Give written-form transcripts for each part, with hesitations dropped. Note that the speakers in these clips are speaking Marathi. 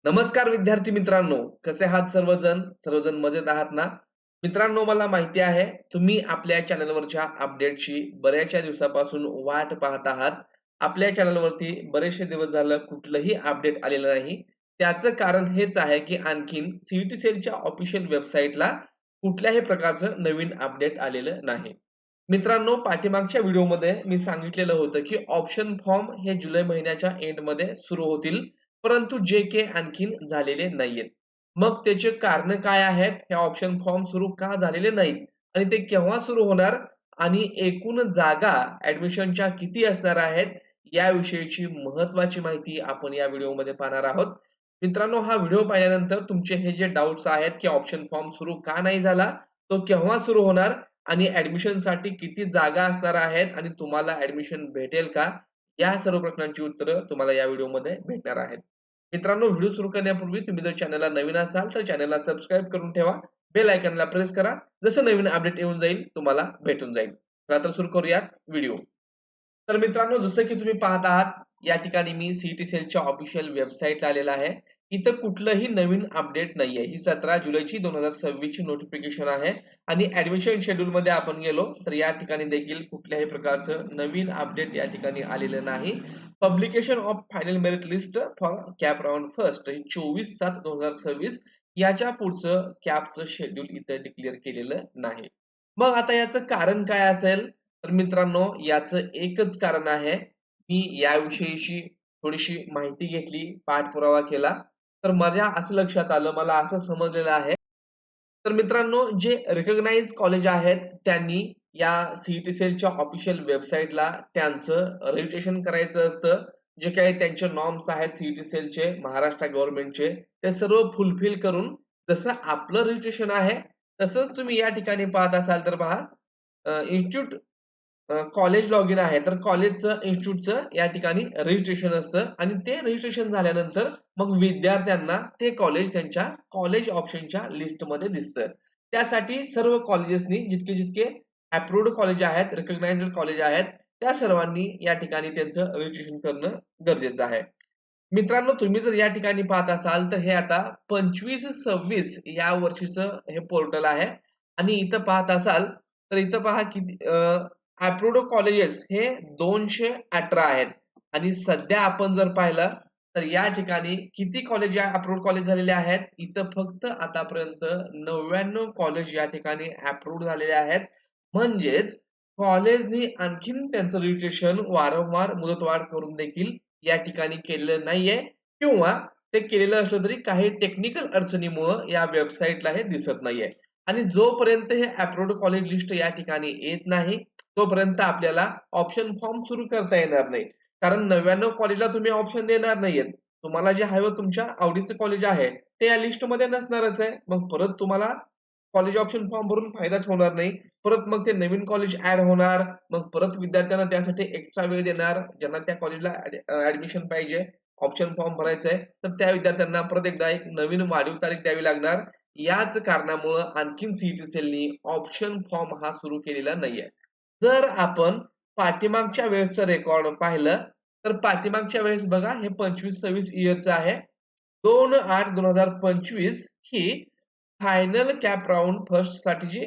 नमस्कार विद्यार्थी मित्रांनो, कसे आहात सर्वजण? सर्वजण मजेत आहात ना? मित्रांनो, मला माहिती आहे तुम्ही आपल्या चॅनलवरच्या अपडेटची बऱ्याचशा दिवसापासून वाट पाहत आहात. आपल्या चॅनलवरती बरेचसे दिवस झालं कुठलंही अपडेट आलेलं नाही. त्याचं कारण हेच आहे, की आणखीन सी सेलच्या ऑफिशियल वेबसाईटला कुठल्याही प्रकारचं नवीन अपडेट आलेलं नाही. मित्रांनो, पाठीमागच्या व्हिडिओमध्ये मी सांगितलेलं होतं, की ऑप्शन फॉर्म हे जुलै महिन्याच्या एंडमध्ये सुरू होतील. परंतु जे आणखीन झालेले नाहीयेत. मग त्याचे कारण काय आहेत? हे ऑप्शन फॉर्म सुरू का झालेले नाहीत? आणि ते केव्हा सुरू होणार? आणि एकूण जागा ॲडमिशनच्या किती असणार आहेत? याविषयीची महत्त्वाची माहिती आपण या व्हिडिओमध्ये पाहणार आहोत. मित्रांनो, हा व्हिडिओ पाहिल्यानंतर तुमचे हे जे डाउट्स आहेत, की ऑप्शन फॉर्म सुरू का नाही झाला? तो केव्हा सुरू होणार? आणि ॲडमिशनसाठी किती जागा असणार आहेत? आणि तुम्हाला ॲडमिशन भेटेल का? या सर्व प्रश्नांची उत्तरं तुम्हाला या व्हिडिओमध्ये भेटणार आहेत. मित्रांनो, व्हिडिओ सुरू करण्यापूर्वी तुम्ही जर चॅनलला नवीन असाल तर चॅनलला सबस्क्राईब करून ठेवा. बेल आयकॉनला प्रेस करा. जसं नवीन अपडेट येऊन जाईल तुम्हाला भेटून जाईल. चला तर सुरू करूयात व्हिडिओ. तर मित्रांनो, जसं की तुम्ही पाहत आहात, या ठिकाणी मी सी सेलच्या ऑफिशियल वेबसाईटला आलेला आहे. इथं कुठलंही नवीन अपडेट नाहीये. ही 17 जुलैची 2026 ची नोटिफिकेशन आहे आणि ॲडमिशन शेड्यूलमध्ये आपण गेलो तर या ठिकाणी देखील कुठल्याही प्रकारचं नवीन अपडेट या ठिकाणी आलेलं नाही. Publication of final merit list for cap round first हे 24/7/2026 याच्या पुढचं कॅपचं शेड्यूल इथं डिक्लेअर केलेलं नाही. मग आता याचं कारण काय असेल? तर मित्रांनो, याचं एकच कारण आहे. मी याविषयीची थोडीशी माहिती घेतली, पाठपुरावा केला. तर माझ्या असं लक्षात आलं, मला असं समजलेलं आहे. तर मित्रांनो, जे रिकॉग्नाइज्ड कॉलेज आहेत, त्यांनी या सी-ई-टी-सेलच्या ऑफिशियल वेबसाईटला त्यांचं रजिस्ट्रेशन करायचं असतं. जे काही त्यांचे नॉर्म्स आहेत सी-ई-टी-सेलचे, महाराष्ट्र गव्हर्नमेंटचे, ते सर्व फुलफिल करून जसं आपलं रजिस्ट्रेशन आहे, तसंच तुम्ही या ठिकाणी पाहत असाल तर पहा, इन्स्टिट्यूट कॉलेज लॉगिन आहे. तर कॉलेजचं, इन्स्टिट्यूटचं या ठिकाणी रजिस्ट्रेशन असतं आणि ते रजिस्ट्रेशन झाल्यानंतर मग विद्यार्थ्यांना ते कॉलेज त्यांच्या कॉलेज ऑप्शनच्या लिस्टमध्ये दिसतं. त्यासाठी सर्व कॉलेजेसनी जितके अप्रूव्ड कॉलेज आहेत, रिकॉग्नाइज्ड कॉलेज आहेत, त्या सर्वांनी या ठिकाणी त्यांचं रजिस्ट्रेशन करणं गरजेचं आहे. मित्रांनो, तुम्ही जर या ठिकाणी पाहत असाल तर हे आता 25-26 या वर्षीचं हे पोर्टल आहे आणि इथं पाहत असाल तर इथं पहा किती अप्रूव्ड कॉलेजेस हे 218 आहेत आणि सध्या आपण जर पाहिलं तर या ठिकाणी किती कॉलेज अप्रूव्ड कॉलेज झालेले आहेत? इथं फक्त आतापर्यंत 99 कॉलेज या ठिकाणी अप्रूव्ड झालेले आहेत. म्हणजेच कॉलेजनी आणखीन त्यांचं रजिस्ट्रेशन वारंवार मुदतवाढ करून देखील या ठिकाणी केलेलं नाहीये किंवा ते केलेलं असलं तरी काही टेक्निकल अडचणीमुळं या वेबसाईटला हे दिसत नाहीये. आणि जोपर्यंत हे अप्रूव्ड कॉलेज लिस्ट या ठिकाणी येत नाही, तोपर्यंत आपल्याला ऑप्शन फॉर्म सुरू करता येणार नाही. कारण 99 कॉलेजला तुम्ही ऑप्शन देणार नाहीयेत. तुम्हाला जे हवं तुमच्या आवडीचं कॉलेज आहे, ते या लिस्टमध्ये नसणारच आहे. मग परत तुम्हाला कॉलेज ऑप्शन फॉर्म भरून फायदाच होणार नाही. परत मग ते नवीन कॉलेज ॲड होणार. मग परत विद्यार्थ्यांना त्यासाठी एक्स्ट्रा वेळ देणार. ज्यांना त्या कॉलेजला ॲडमिशन पाहिजे, ऑप्शन फॉर्म भरायचा आहे, तर त्या विद्यार्थ्यांना परत एकदा एक नवीन वाढीव तारीख द्यावी लागणार. याच कारणामुळं आणखीन सी सेलनी ऑप्शन फॉर्म हा सुरू केलेला नाहीये. जर आपण पाठीमागच्या वेळेचं रेकॉर्ड पाहिलं, तर पाठीमागच्या वेळेस बघा हे 25-26 इयरचं आहे. 2/8/2025 ही फायनल कॅप राउंड फर्स्टसाठी जी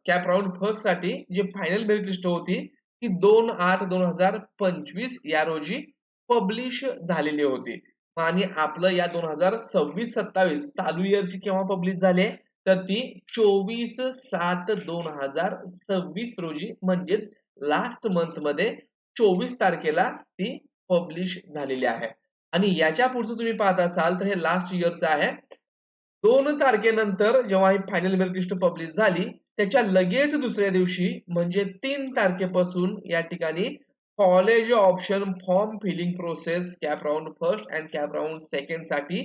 कॅप राउंड फर्स्टसाठी जी फायनल मेरिट लिस्ट होती, ती 2/8/2025 या रोजी पब्लिश झालेली होती. आणि आपलं या 2026-27 चालू इयरची केव्हा पब्लिश झाली? तर ती 24/7/2026 रोजी म्हणजेच लास्ट मंथमध्ये 24 तारखेला ती पब्लिश झालेली आहे. आणि याच्या पुढचं तुम्ही पाहत असाल तर हे लास्ट इयरचं आहे. 2 तारखेनंतर जेव्हा ही फायनल मेरिट लिस्ट पब्लिश झाली, त्याच्या लगेच दुसऱ्या दिवशी म्हणजे 3 तारखेपासून या ठिकाणी college option form filling process CAP round first and CAP round second साठी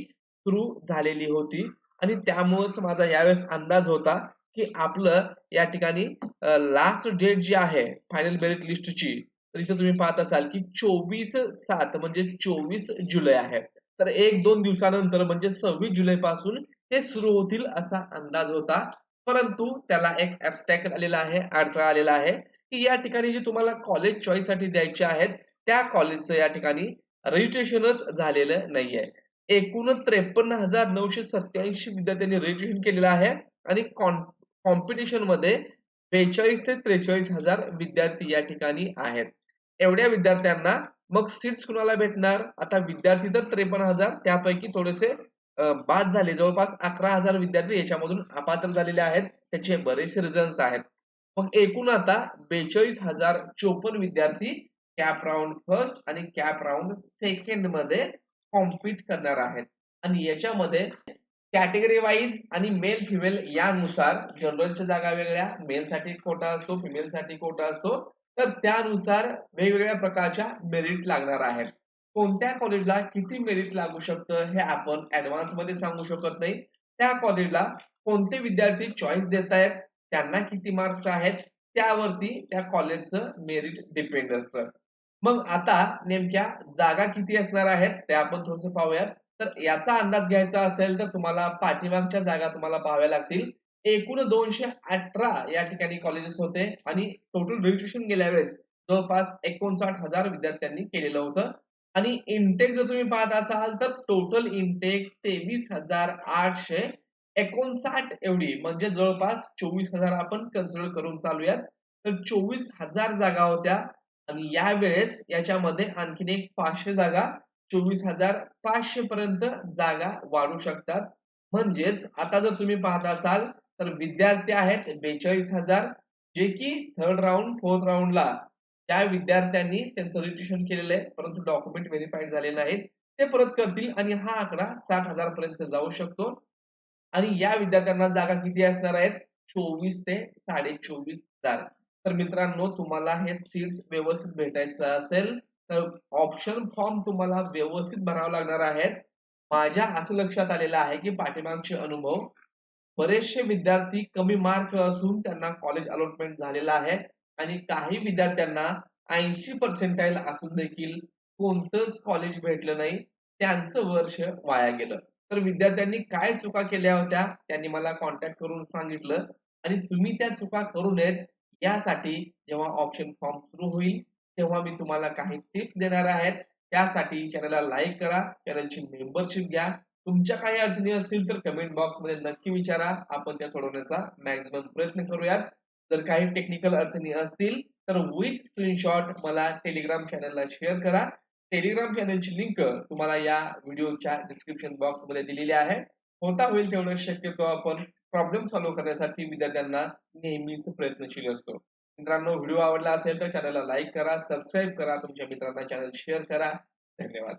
सुरू झालेली होती आणि त्यामुळेच माझा यावेळेस अंदाज होता, की आपलं या ठिकाणी लास्ट डेट जी आहे फायनल मेरिट लिस्टची, तर इथे तुम्ही पाहत असाल, की 24/7 म्हणजे 24 जुलै आहे. तर 1-2 दिवसानंतर म्हणजे 26 जुलैपासून ते सुरू होतील असा अंदाज होता. परंतु त्याला एक ऑब्स्टॅकल आलेला आहे, अडथळा आलेला आहे, की या ठिकाणी जे तुम्हाला कॉलेज चॉईससाठी द्यायचे आहेत, त्या कॉलेजचं या ठिकाणी रजिस्ट्रेशनच झालेलं नाहीये. एकूण 53,987 विद्यार्थ्यांनी रजिस्ट्रेशन केलेलं आहे आणि कॉम्पिटिशनमध्ये 42 ते 43,000 विद्यार्थी या ठिकाणी आहेत. एवढ्या विद्यार्थ्यांना मग सीट्स कुणाला भेटणार? आता विद्यार्थी तर 53,000 त्यापैकी थोडेसे बाद झाले. जवळपास 11,000 विद्यार्थी याच्यामधून अपात्र झालेले आहेत. त्याचे बरेचसे रिझन्स आहेत. मग एकूण आता 42,054 विद्यार्थी कॅप राउंड फर्स्ट आणि कॅप राउंड सेकंड मध्ये कॉम्पीट करणार आहेत. आणि याच्यामध्ये कॅटेगरी वाईज आणि मेल फिमेल यानुसार जनरलच्या जागा वेगळ्या, मेलसाठी कोटा असतो, फिमेलसाठी कोटा असतो. तर त्यानुसार वेगवेगळ्या प्रकारच्या मेरिट लागणार आहेत. कोणत्या कॉलेजला किती मेरिट लागू शकतं हे आपण ऍडव्हान्स मध्ये सांगू शकत नाही. त्या कॉलेजला कोणते विद्यार्थी चॉईस देत आहेत, त्यांना किती मार्क्स आहेत, त्यावरती त्या कॉलेजचं मेरिट डिपेंड असतं. मग आता नेमक्या जागा किती असणार आहेत ते आपण थोडंसं पाहूयात. तर याचा अंदाज घ्यायचा असेल तर तुम्हाला पाठीमागच्या जागा तुम्हाला पाहाव्या लागतील. एकूण 218 या ठिकाणी कॉलेजेस होते आणि टोटल रजिस्ट्रेशन गेल्या वेळेस जवळपास 59,000 विद्यार्थ्यांनी केलेलं होतं. आणि इनटेक जर तुम्ही पाहत असाल तर टोटल इनटेक 23,859 एवढी म्हणजे जवळपास 24,000 आपण कन्सिडर करून चालूयात. तर 24,000 जागा होत्या आणि यावेळेस याच्यामध्ये आणखीन एक 500 जागा 24,500 पर्यंत जागा वाढू शकतात. म्हणजेच आता जर तुम्ही पाहत असाल तर विद्यार्थी आहेत 42,000 जे की थर्ड राउंड, फोर्थ राउंडला त्या विद्यार्थ्यांनी त्यांचं रजिस्ट्रेशन केलेलं आहे, परंतु डॉक्युमेंट व्हेरिफाईड झाले नाहीत. ते परत करतील आणि हा आकडा 60,000 पर्यंत जाऊ शकतो. आणि या विद्यार्थ्यांना जागा किती असणार आहेत? 24 ते 24,500. तर मित्रांनो तुम्हाला हे सीट्स व्यवस्थित भेटायचं असेल तर ऑप्शन फॉर्म तुम्हाला व्यवस्थित भरावे लागणार आहेत. माझ्या असं लक्षात आलेलं आहे की पाठीमागचे अनुभव बरेचसे विद्यार्थी कमी मार्क असून त्यांना कॉलेज अलॉटमेंट झालेलं आहे आणि काही विद्यार्थ्यांना 80 पर्सेंटाईल असून देखील कोणतंच कॉलेज भेटलं नाही. त्यांचं वर्ष वाया गेलं. तर विद्यार्थ्यांनी काय चुका केल्या होत्या त्यांनी मला कॉन्टॅक्ट करून सांगितलं आणि तुम्ही त्या चुका करू नयेत यासाठी जेव्हा ऑप्शन फॉर्म सुरू होईल तेव्हा मी तुम्हाला काही टिप्स देणार आहेत. त्यासाठी चॅनलला लाईक करा, चॅनलची मेंबरशिप घ्या. तुमच्या काही अडचणी असतील तर कमेंट बॉक्समध्ये नक्की विचारा. आपण त्या सोडवण्याचा मॅक्सिमम प्रयत्न करूयात. जर काही टेक्निकल अडचणी असतील तर विथ स्क्रीनशॉट मला टेलिग्राम चॅनलला शेअर करा. टेलिग्राम चॅनलची लिंक तुम्हाला या व्हिडिओच्या डिस्क्रिप्शन बॉक्समध्ये दिलेली आहे. होता होईल तेवढं शक्यतो आपण प्रॉब्लेम सॉल्व्ह करण्यासाठी विद्यार्थ्यांना नेहमीच प्रयत्नशील असतो. मित्रांनो व्हिडिओ आवडला असेल तर चॅनलला लाईक करा, सबस्क्राईब करा, तुमच्या मित्रांना चॅनल शेअर करा. धन्यवाद.